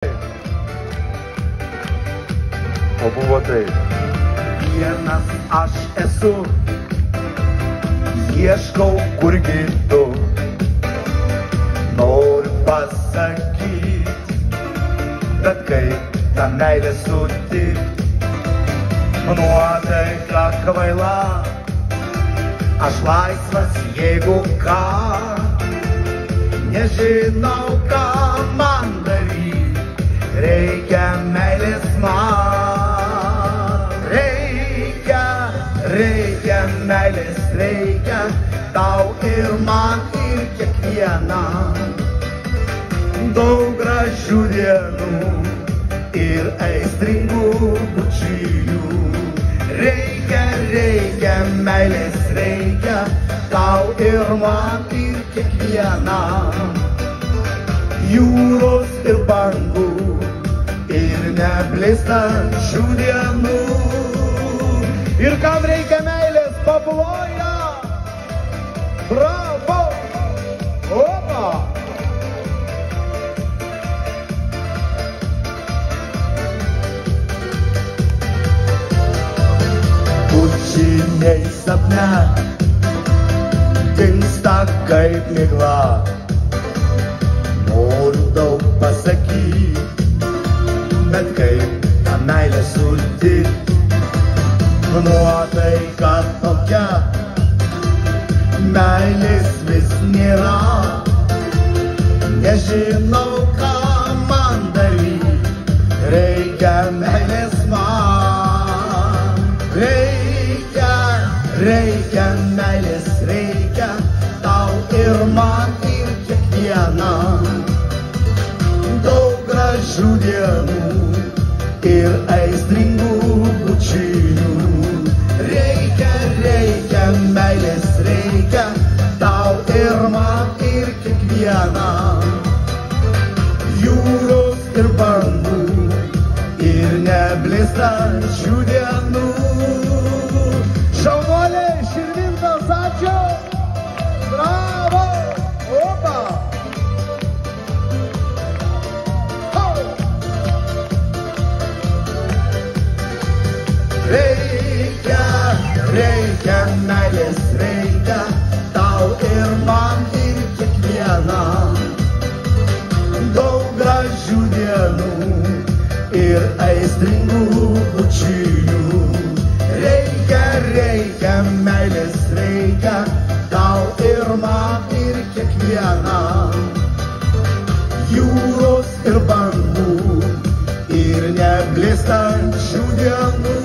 O buvo taip. Vienas aš esu, ieškau kurgi tu. Noriu pasakyti, bet kaip tą meilę sutikti. Nuotaika kvaila, aš laisvas jeigu ką. Nežinau, ką man daryti, reikia meilės man. Reikia meilės, reikia tau ir man ir kiekvienam. Daug gražių dienų ir aistringų bučinių. Reikia meilės, reikia tau ir man ir kiekvienam. Jūros ir bangų ir neblėstančių dienų. Ir kam reikia meilės, paploja. Bravo! Opa! Bučiniai sapne dingsta kaip migla. Noriu daug pasakyti, bet kaip tą meilę sutikti. Nuotaika tokia, meilės vis nėra. Nežinau, ką man daryti, reikia meilės man. Reikia meilės, reikia tau ir man ir kiekvienam. Daug gražių dienų ir aistringų bučinių. Reikia meilės, reikia tau ir man ir kiekvienam. Jūros ir bangų ir neblėstančių dienų. Šaunuoliai, Širvintos, ačiū! Bravo! Opa! Reikia meilės, reikia tau ir man ir kiekvienam. Daug gražių dienų ir aistringų bučinių. Reikia meilės, reikia tau ir man ir kiekvienam. Jūros ir bangų ir neblėstančių dienų.